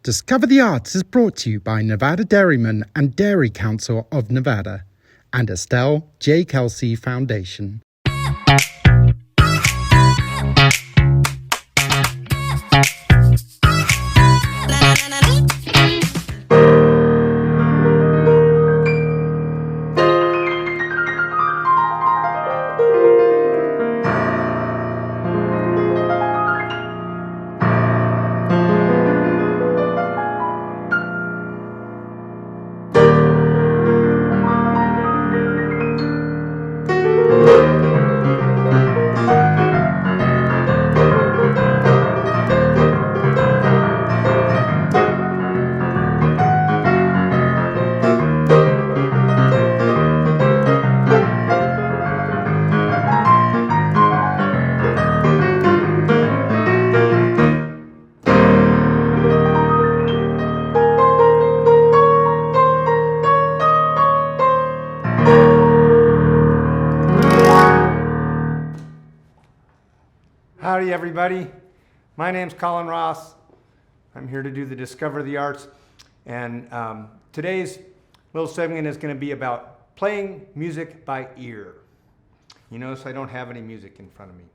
Discover the Arts is brought to you by Nevada Dairymen and Dairy Council of Nevada and Estelle J. Kelsey Foundation. Howdy everybody, my name's Colin Ross. I'm here to do the Discover the Arts, and today's little segment is going to be about playing music by ear. You notice I don't have any music in front of me,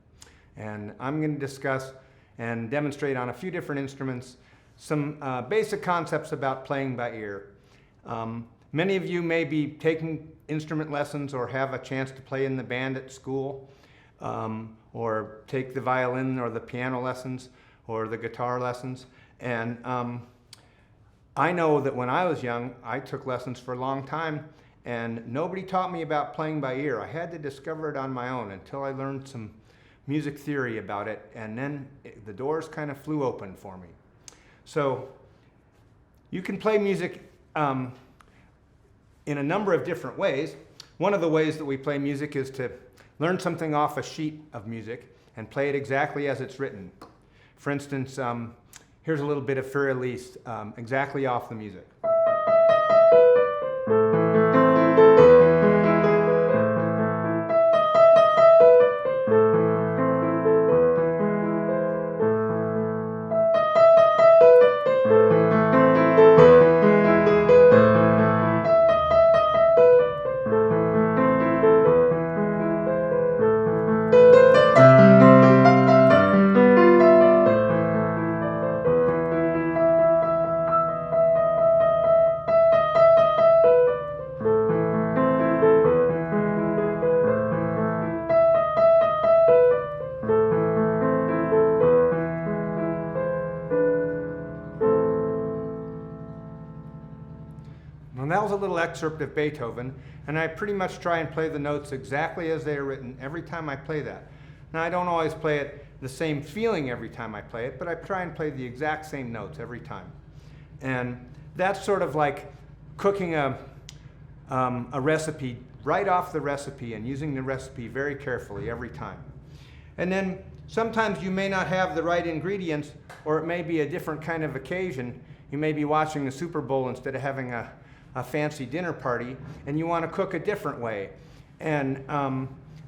and I'm going to discuss and demonstrate on a few different instruments some basic concepts about playing by ear. Many of you may be taking instrument lessons or have a chance to play in the band at school. Or take the violin or the piano lessons or the guitar lessons. And I know that when I was young, I took lessons for a long time and nobody taught me about playing by ear. I had to discover it on my own until I learned some music theory about it, and then the doors kind of flew open for me. So you can play music in a number of different ways. One of the ways that we play music is to learn something off a sheet of music and play it exactly as it's written. For instance, here's a little bit of Für Elise, exactly off the music. Well, that was a little excerpt of Beethoven, and I pretty much try and play the notes exactly as they are written every time I play that. Now, I don't always play it the same feeling every time I play it, but I try and play the exact same notes every time. And that's sort of like cooking a recipe right off the recipe and using the recipe very carefully every time. And then sometimes you may not have the right ingredients, or it may be a different kind of occasion. You may be watching the Super Bowl instead of having a fancy dinner party, and you want to cook a different way. And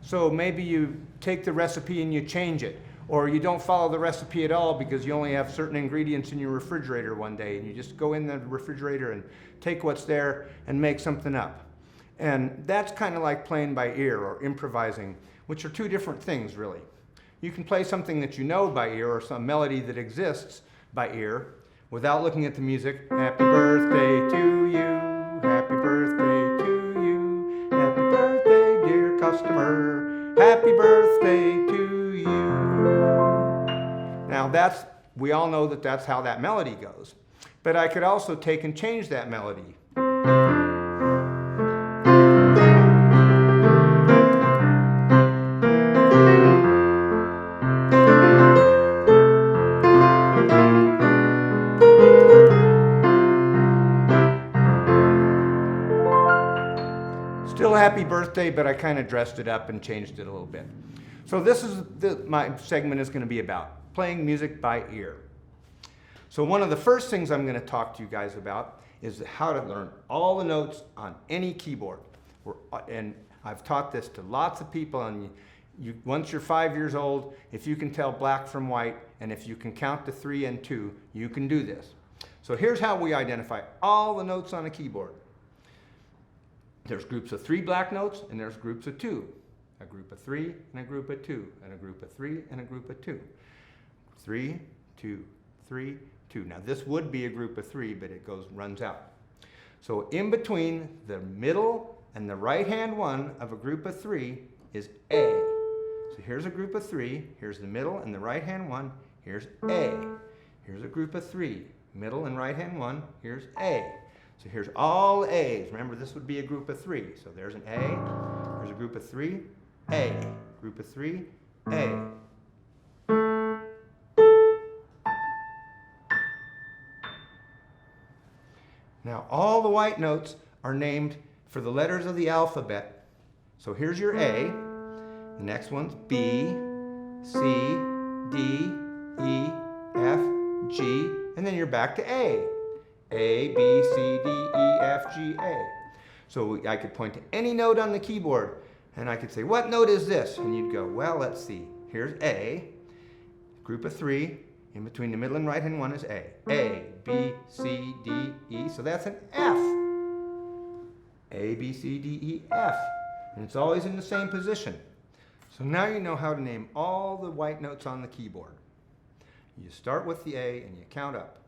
so maybe you take the recipe and you change it, or you don't follow the recipe at all because you only have certain ingredients in your refrigerator one day, and you just go in the refrigerator and take what's there and make something up. And that's kind of like playing by ear or improvising, which are two different things really. You can play something that you know by ear, or some melody that exists by ear, without looking at the music. Happy birthday to you. Happy birthday to you. Happy birthday, dear customer. Happy birthday to you. Now we all know that that's how that melody goes. But I could also take and change that melody. Still happy birthday, but I kind of dressed it up and changed it a little bit. So this is my segment is going to be about playing music by ear. So one of the first things I'm going to talk to you guys about is how to learn all the notes on any keyboard. And I've taught this to lots of people, and once you're 5 years old, if you can tell black from white, and if you can count to 3 and 2, you can do this. So here's how we identify all the notes on a keyboard. There's groups of 3 black notes, and there's groups of 2. A group of 3, and a group of 2, and a group of 3, and a group of 2. 3, 2, 3, 2. Now this would be a group of 3, but it runs out. So in between the middle and the right-hand one of a group of 3 is A. So here's a group of 3, here's the middle and the right-hand one, here's A. Here's a group of 3, middle and right-hand one, here's A. So here's all A's. Remember, this would be a group of 3. So there's an A, there's a group of 3, A. Group of 3, A. Now all the white notes are named for the letters of the alphabet. So here's your A. The next one's B, C, D, E, F, G, and then you're back to A. A, B, C, D, E, F, G, A. So I could point to any note on the keyboard and I could say, what note is this? And you'd go, well, let's see. Here's A, group of 3. In between the middle and right-hand one is A. A, B, C, D, E. So that's an F. A, B, C, D, E, F. And it's always in the same position. So now you know how to name all the white notes on the keyboard. You start with the A and you count up.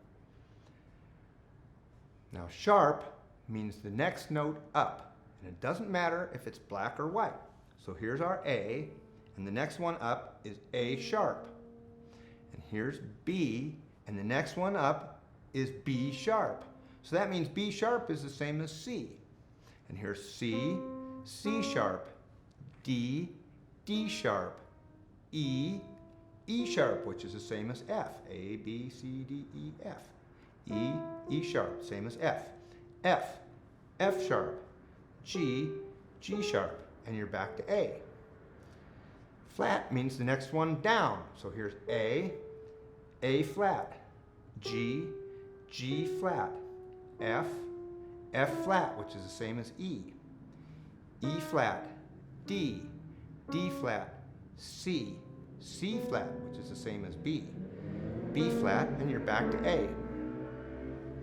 Now sharp means the next note up. And it doesn't matter if it's black or white. So here's our A, and the next one up is A sharp. And here's B, and the next one up is B sharp. So that means B sharp is the same as C. And here's C, C sharp, D, D sharp, E, E sharp, which is the same as F. A, B, C, D, E, F. E, E sharp, same as F. F, F sharp, G, G sharp, and you're back to A. Flat means the next one down. So here's A flat, G, G flat, F, F flat, which is the same as E. E flat, D, D flat, C, C flat, which is the same as B. B flat, and you're back to A.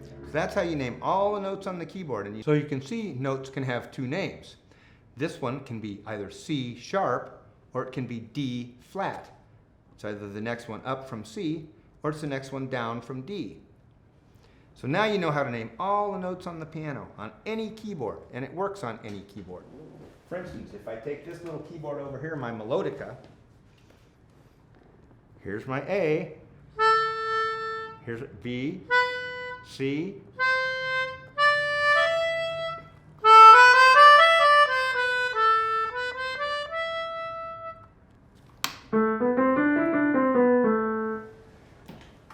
So that's how you name all the notes on the keyboard. So you can see notes can have 2 names. This one can be either C sharp or it can be D flat. It's either the next one up from C or it's the next one down from D. So now you know how to name all the notes on the piano on any keyboard, and it works on any keyboard. For instance, if I take this little keyboard over here, my melodica, here's my A, here's B, C,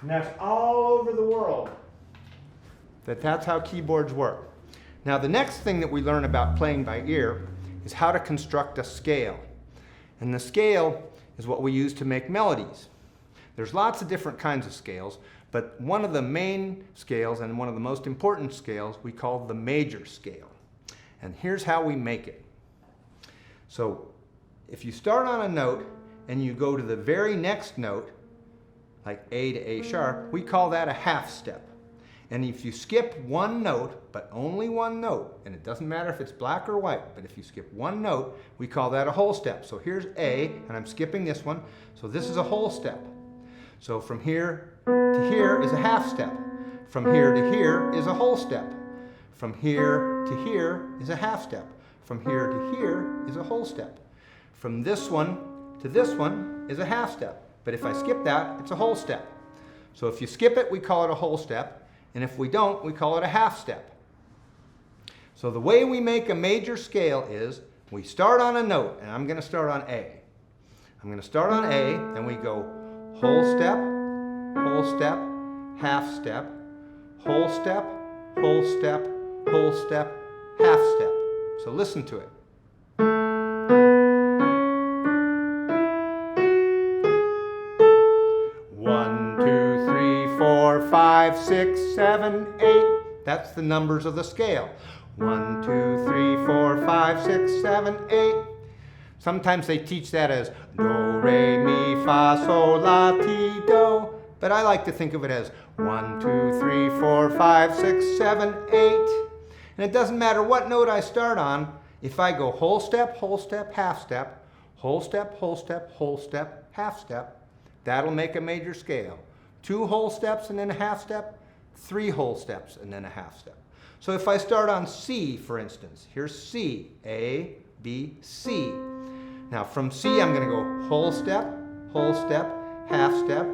and that's all over the world. That's how keyboards work. Now the next thing that we learn about playing by ear is how to construct a scale. And the scale is what we use to make melodies. There's lots of different kinds of scales, but one of the main scales and one of the most important scales we call the major scale. And here's how we make it. So if you start on a note and you go to the very next note, like A to A sharp, we call that a half step. And if you skip one note, but only one note, and it doesn't matter if it's black or white, but if you skip one note, we call that a whole step. So here's A, and I'm skipping this one, so this is a whole step. So from here to here is a half step. From here to here is a whole step. From here to here is a half step. From here to here is a whole step. From this one to this one is a half step. But if I skip that, it's a whole step. So if you skip it, we call it a whole step. And if we don't, we call it a half step. So the way we make a major scale is we start on a note, and I'm going to start on A. I'm going to start on A, and we go whole step, half step, whole step, whole step, whole step, half step. So listen to it. 4, 5, 6, 7, 8. That's the numbers of the scale. 1, 2, 3, 4, 5, 6, 7, 8. Sometimes they teach that as do, re, mi, fa, sol, la, ti, do. But I like to think of it as 1, 2, 3, 4, 5, 6, 7, 8. And it doesn't matter what note I start on. If I go whole step, half step, whole step, whole step, half step, that'll make a major scale. 2 whole steps and then a half step, 3 whole steps and then a half step. So if I start on C, for instance, here's C, A, B, C. Now from C, I'm going to go whole step, half step,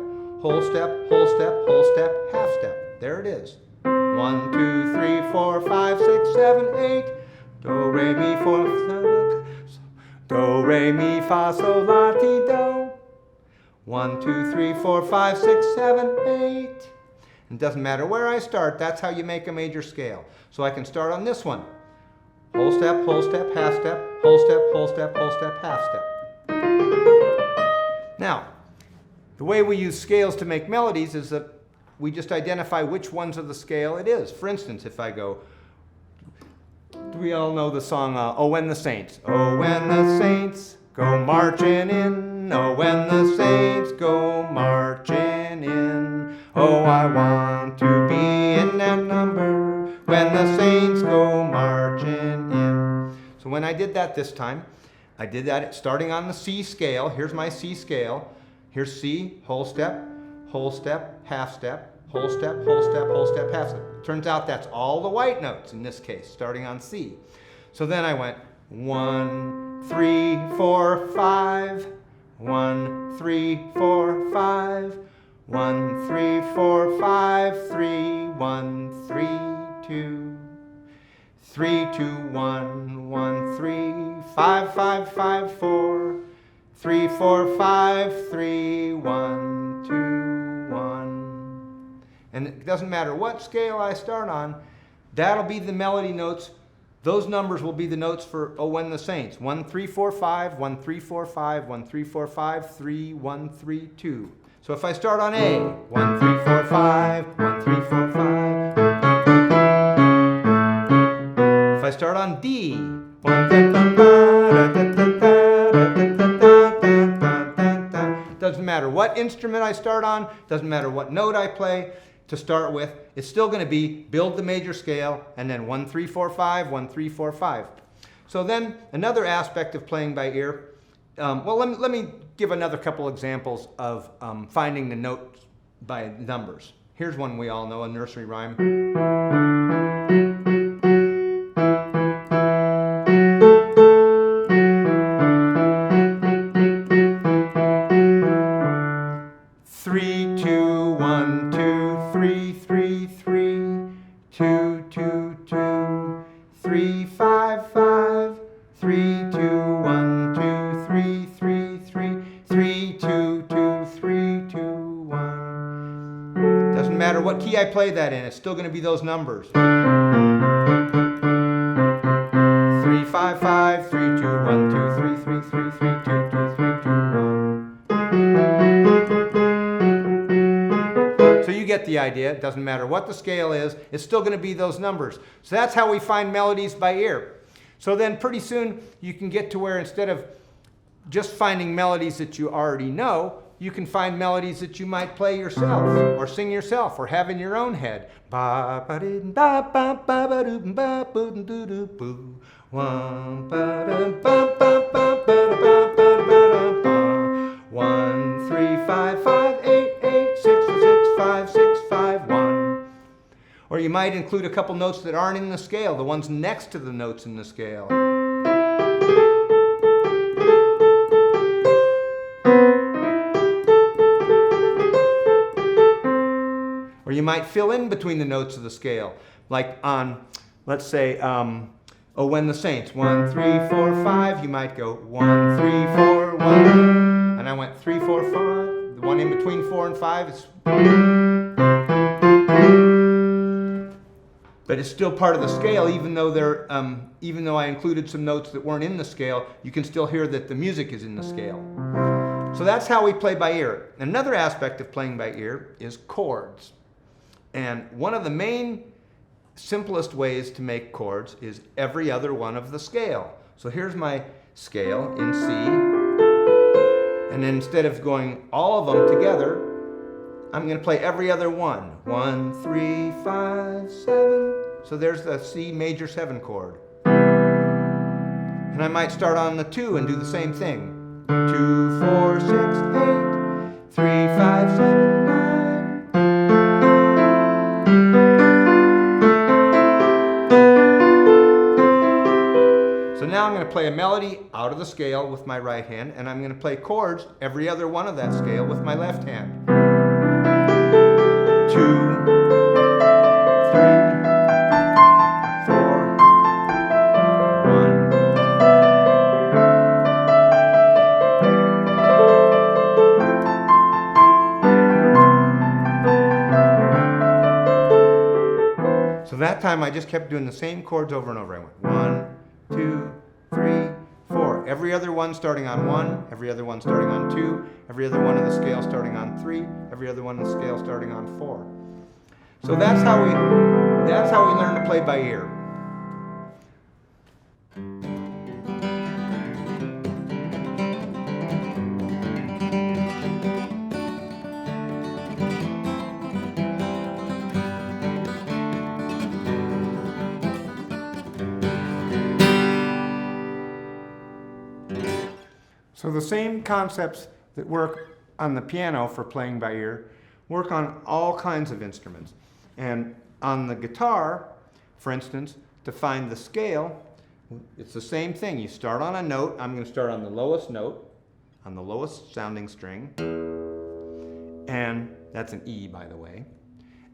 whole step, whole step, half step. There it is. 1, 2, 3, 4, 5, 6, 7, 8. Do, re, mi, do, re, mi, fa, sol, la, ti, do. 1, 2, 3, 4, 5, 6, 7, 8. It doesn't matter where I start, that's how you make a major scale. So I can start on this one. Whole step, half step, whole step, half step. Now, the way we use scales to make melodies is that we just identify which ones of the scale it is. For instance, if I go, we all know the song, Oh When the Saints. Oh, when the saints go marching in. Oh, when the saints go marching in. Oh, I want to be in that number when the saints go marching in. So when I did that this time, I did that starting on the C scale. Here's my C scale. Here's C, whole step, half step, whole step, half step. Turns out that's all the white notes in this case, starting on C. So then I went 1, 3, 4, 5, 1, 3, 4, 5, 1, 3, 4, 5, 3, 1, 3, 2, 3, 2, 1, 1, 3, 5, 5, 5, 4, 3, 4, 5, 3, 1, 2, 1. And it doesn't matter what scale I start on, that'll be the melody notes. Those numbers will be the notes for Oh When the Saints. 1, 3, 4, 5, 1, 3, 4, 5, 1, 3, 4, 5, 3, 1, 3, 2. So if I start on A, 1, 3, 4, 5, 1, 3, 4, 5. If I start on D, 1, doesn't matter what instrument I start on, doesn't matter what note I play to start with, it's still going to be build the major scale and then 1, 3, 4, 5, 1, 3, 4, 5. So then another aspect of playing by ear, let me give another couple examples of finding the notes by numbers. Here's one we all know, a nursery rhyme. 3, 2, 1, 2, 3, 3, 3, 2, 2, 2, 3, 5, 5, 3, 2, 1, 2, 3, 3, 3, 3, 2, 2, 3, 2, 1. Doesn't matter what key I play that in, it's still going to be those numbers. 3, 5, 5, 3, 2, 1, 2, 3, 3, 3, 3, 2, 2, 3, 2, 1. So you get the idea. It doesn't matter what the scale is, it's still going to be those numbers. So that's how we find melodies by ear. So then pretty soon you can get to where instead of just finding melodies that you already know, you can find melodies that you might play yourself or sing yourself or have in your own head. 1, 3, 5, 5, 8, 8, 6, 6, 5, 6, 5, 1. Or you might include a couple notes that aren't in the scale, the ones next to the notes in the scale. Or you might fill in between the notes of the scale, like on, let's say, Oh When the Saints, 1, 3, 4, 5, you might go 1, 3, 4, 1, and I went 3, 4, 5, the one in between 4 and 5 is, but it's still part of the scale, even though even though I included some notes that weren't in the scale, you can still hear that the music is in the scale. So that's how we play by ear. Another aspect of playing by ear is chords. And one of the main simplest ways to make chords is every other one of the scale. So here's my scale in C, and then instead of going all of them together, I'm going to play every other one. 1, 3, 5, 7. So there's the C major 7 chord. And I might start on the 2 and do the same thing. 2, 4, 6, 8, 3, 5, 7, 9. So now I'm going to play a melody out of the scale with my right hand, and I'm going to play chords, every other one of that scale, with my left hand. 2, 3, 4, 1. So that time I just kept doing the same chords over and over. I went 1, 2, 3, 4. Every other one starting on 1, every other one starting on 2, every other one of the scale starting on 3, every other one of the scale starting on 4. So that's how we learn to play by ear. So the same concepts that work on the piano for playing by ear work on all kinds of instruments. And on the guitar, for instance, to find the scale, it's the same thing. You start on a note. I'm going to start on the lowest note, on the lowest sounding string. And that's an E, by the way.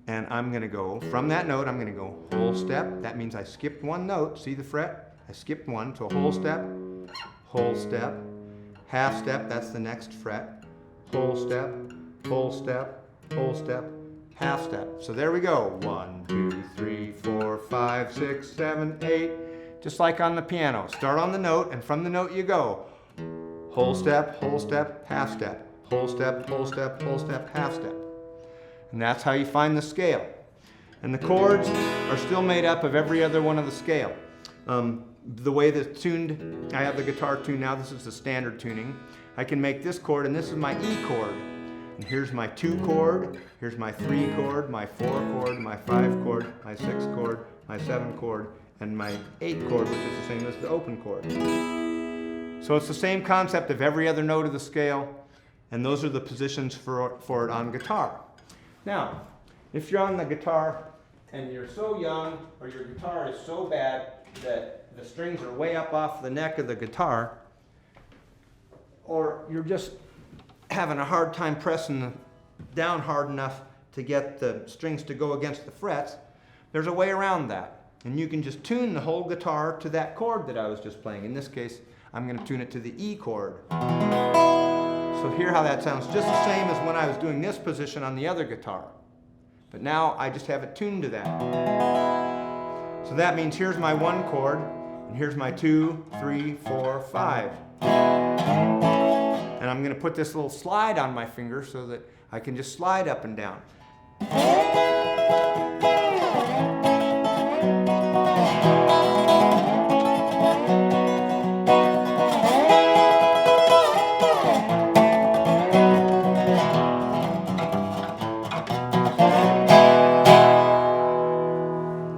And I'm going to go, from that note, I'm going to go whole step. That means I skipped one note. See the fret? I skipped one, so whole step, half step, that's the next fret, whole step, whole step, whole step, half step. So there we go. 1, 2, 3, 4, 5, 6, 7, 8. Just like on the piano. Start on the note, and from the note you go. Whole step, half step, whole step, whole step, half step. And that's how you find the scale. And the chords are still made up of every other one of the scale. The way that's tuned, I have the guitar tuned now, this is the standard tuning. I can make this chord, and this is my E chord. And here's my 2 chord, here's my 3 chord, my 4 chord, my 5 chord, my 6 chord, my 7 chord, and my 8 chord, which is the same as the open chord. So it's the same concept of every other note of the scale, and those are the positions for it on guitar. Now, if you're on the guitar and you're so young, or your guitar is so bad that the strings are way up off the neck of the guitar, or you're just having a hard time pressing down hard enough to get the strings to go against the frets, there's a way around that. And you can just tune the whole guitar to that chord that I was just playing. In this case, I'm going to tune it to the E chord. So hear how that sounds, just the same as when I was doing this position on the other guitar. But now I just have it tuned to that. So that means here's my 1 chord, and here's my 2, 3, 4, 5. And I'm going to put this little slide on my finger so that I can just slide up and down.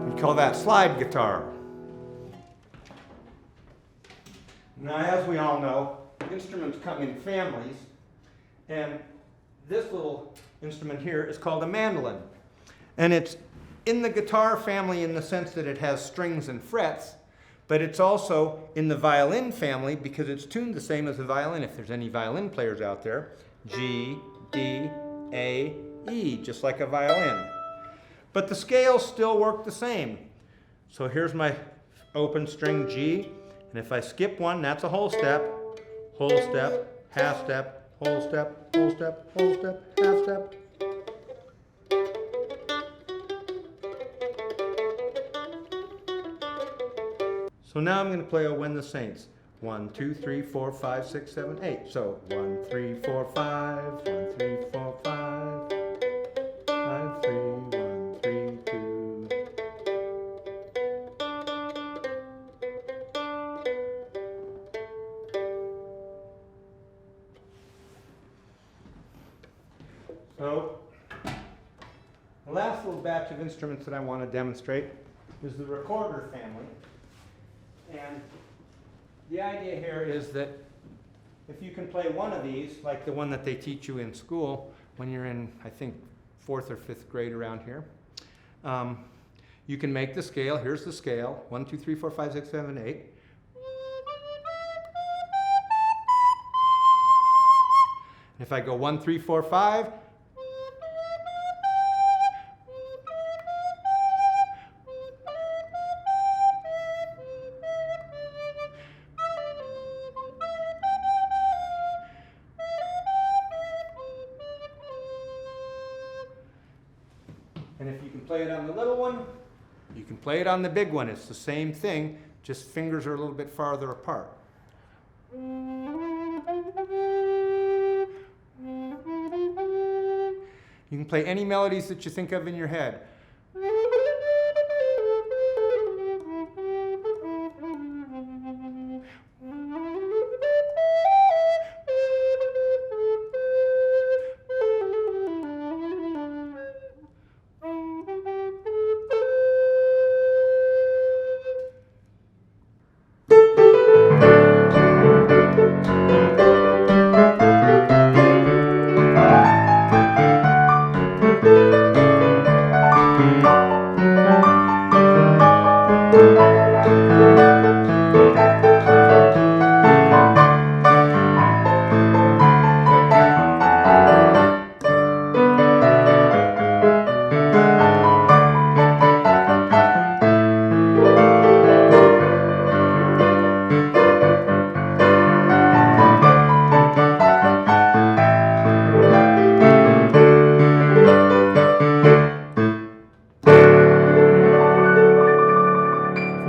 We call that slide guitar. Now, as we all know, instruments come in families, and this little instrument here is called a mandolin. And it's in the guitar family in the sense that it has strings and frets, but it's also in the violin family because it's tuned the same as the violin, if there's any violin players out there. G, D, A, E, just like a violin. But the scales still work the same. So here's my open string G, and if I skip one, that's a whole step, half step, whole step, whole step, whole step, half step. So now I'm going to play a When the Saints. 1, 2, 3, 4, 5, 6, 7, 8. So 1, 3, 4, 5, 1, 3, 4, 5, 5, 3, 1, 3, 2. So last little batch of instruments that I want to demonstrate is the recorder family. And the idea here is that if you can play one of these, like the one that they teach you in school when you're in, I think, 4th or 5th grade around here, you can make the scale. Here's the scale, 1, 2, 3, 4, 5, 6, 7, 8. If I go 1, 3, 4, 5, and if you can play it on the little one, you can play it on the big one. It's the same thing, just fingers are a little bit farther apart. You can play any melodies that you think of in your head.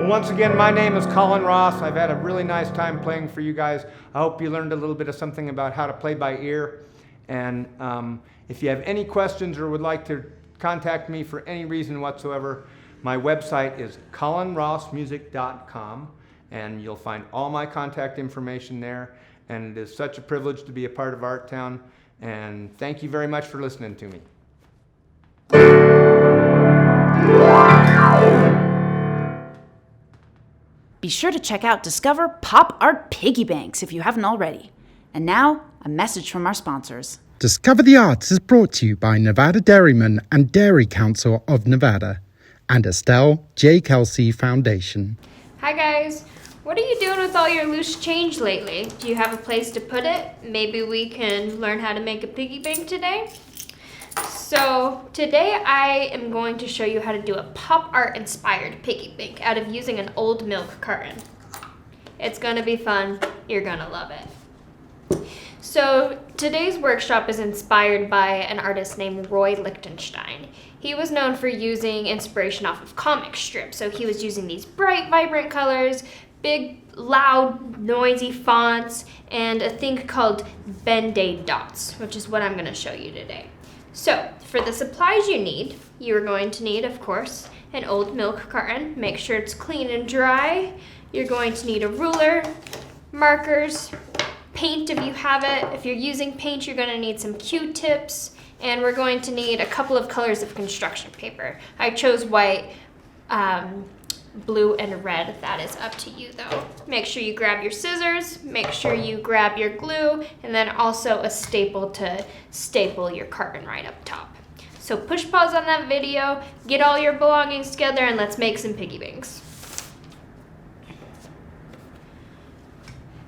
Once again, my name is Colin Ross. I've had a really nice time playing for you guys. I hope you learned a little bit of something about how to play by ear. And if you have any questions or would like to contact me for any reason whatsoever, my website is colinrossmusic.com, and you'll find all my contact information there. And it is such a privilege to be a part of Art Town. And thank you very much for listening to me. Be sure to check out Discover Pop Art Piggy Banks if you haven't already. And now, a message from our sponsors. Discover the Arts is brought to you by Nevada Dairymen and Dairy Council of Nevada and Estelle J. Kelsey Foundation. Hi guys, what are you doing with all your loose change lately? Do you have a place to put it? Maybe we can learn how to make a piggy bank today? So today I am going to show you how to do a pop art inspired piggy bank out of using an old milk carton. It's gonna be fun, you're gonna love it. So today's workshop is inspired by an artist named Roy Lichtenstein. He was known for using inspiration off of comic strips. So he was using these bright, vibrant colors, big, loud, noisy fonts, and a thing called Ben-Day dots, which is what I'm gonna show you today. So for the supplies you're going to need, of course, an old milk carton. Make sure it's clean and dry. You're going to need a ruler, markers, paint if you have it. If you're using paint, you're going to need some Q-tips, and we're going to need a couple of colors of construction paper. I chose white, blue, and red. That is up to you though. Make sure you grab your scissors, make sure you grab your glue, and then also a staple to staple your carton right up top. So push pause on that video, get all your belongings together, and let's make some piggy banks.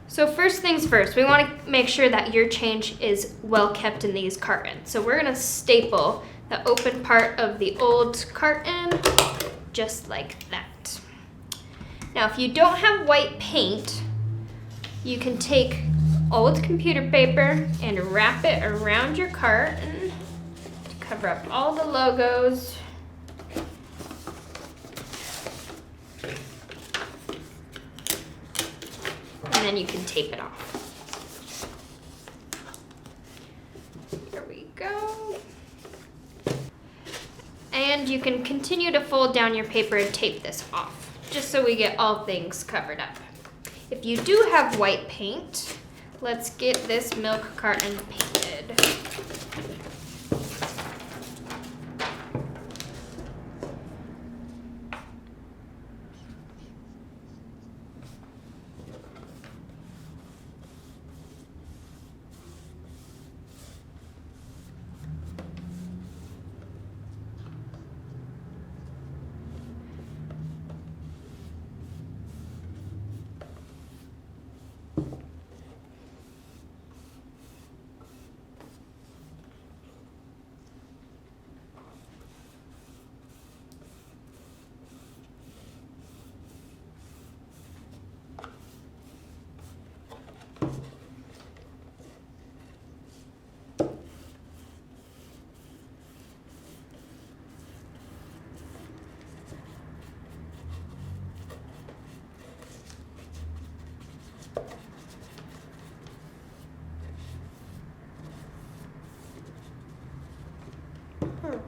So first things first, we want to make sure that your change is well kept in these cartons. So we're gonna staple the open part of the old carton just like that. Now, if you don't have white paint, you can take old computer paper and wrap it around your carton to cover up all the logos. And then you can tape it off. Here we go. And you can continue to fold down your paper and tape this off, just so we get all things covered up. If you do have white paint, let's get this milk carton painted.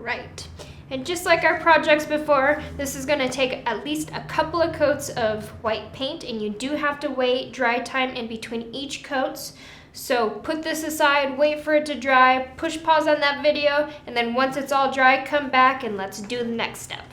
right. And just like our projects before, this is gonna take at least a couple of coats of white paint, and you do have to wait dry time in between each coats. So put this aside, wait for it to dry, push pause on that video, and then once it's all dry, come back and let's do the next step.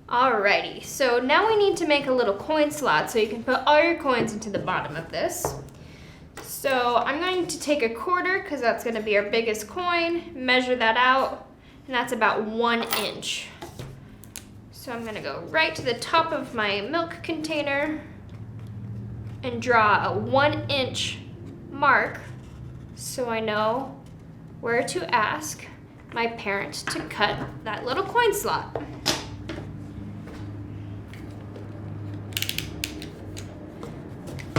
Alrighty, so now we need to make a little coin slot so you can put all your coins into the bottom of this. So I'm going to take a quarter because that's going to be our biggest coin, measure that out, and that's about 1 inch. So I'm going to go right to the top of my milk container and draw a 1 inch mark so I know where to ask my parent to cut that little coin slot.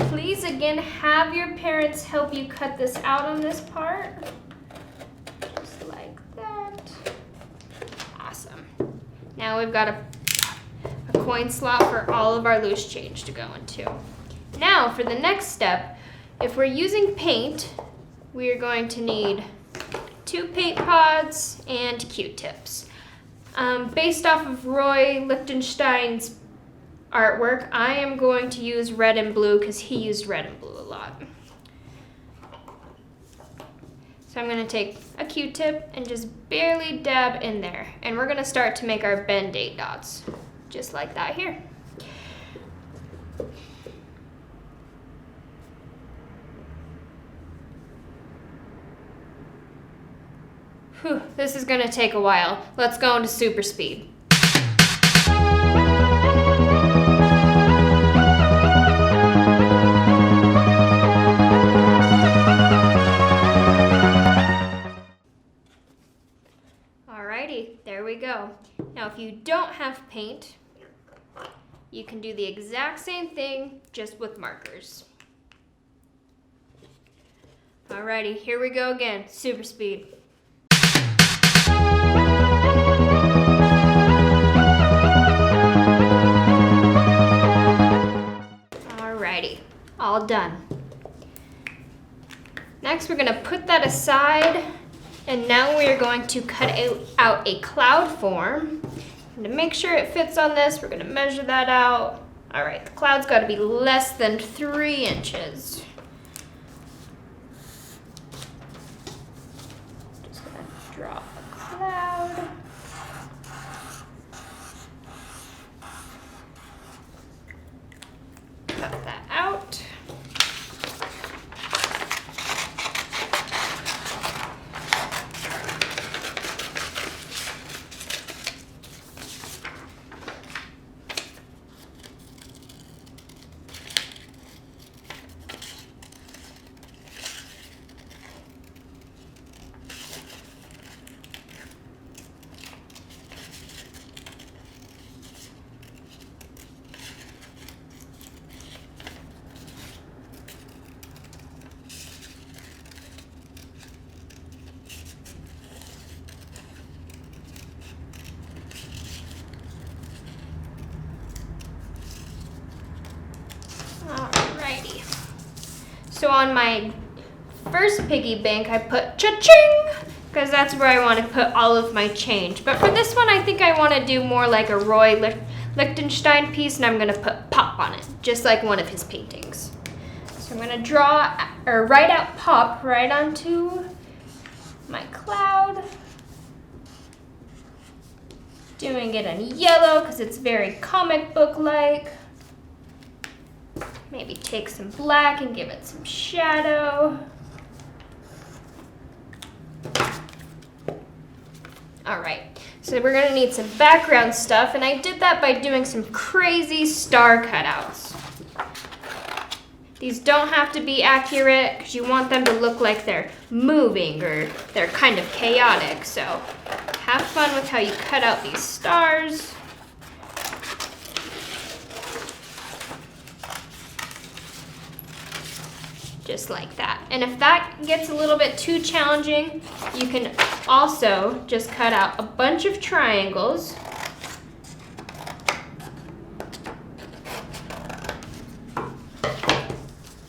Please again have your parents help you cut this out on this part. Just like that. Awesome. Now we've got a coin slot for all of our loose change to go into. Now for the next step, if we're using paint, we are going to need 2 paint pods and Q-tips. Based off of Roy Lichtenstein's artwork, I am going to use red and blue because he used red and blue a lot. So I'm going to take a Q-tip and just barely dab in there. And we're going to start to make our bend-aid dots, just like that here. Whew, this is going to take a while. Let's go into super speed. There we go. Now if you don't have paint, you can do the exact same thing, just with markers. Alrighty, here we go again, super speed. Alrighty, all done. Next we're gonna put that aside. And now we are going to cut out a cloud form. And to make sure it fits on this, we're going to measure that out. All right, the cloud's got to be less than 3 inches. Just going to draw a cloud. Cut that out. Alrighty. So on my first piggy bank, I put cha-ching, because that's where I want to put all of my change. But for this one, I think I want to do more like a Roy Lichtenstein piece, and I'm going to put pop on it, just like one of his paintings. So I'm going to write out pop right onto my cloud. Doing it in yellow because it's very comic book-like. Maybe take some black and give it some shadow. All right, so we're gonna need some background stuff, and I did that by doing some crazy star cutouts. These don't have to be accurate because you want them to look like they're moving or they're kind of chaotic. So have fun with how you cut out these stars. just like that. And if that gets a little bit too challenging, you can also just cut out a bunch of triangles.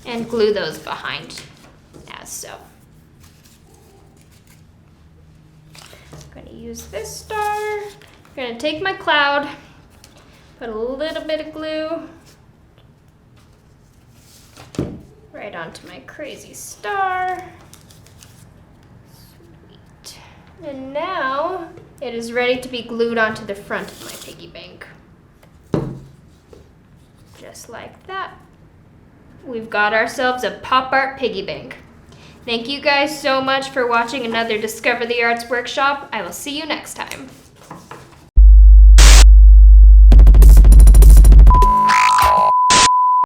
And glue those behind, as so. I'm gonna use this star. I'm gonna take my cloud, put a little bit of glue right onto my crazy star. Sweet. And now it is ready to be glued onto the front of my piggy bank. Just like that. We've got ourselves a Pop Art Piggy Bank. Thank you guys so much for watching another Discover the Arts workshop. I will see you next time.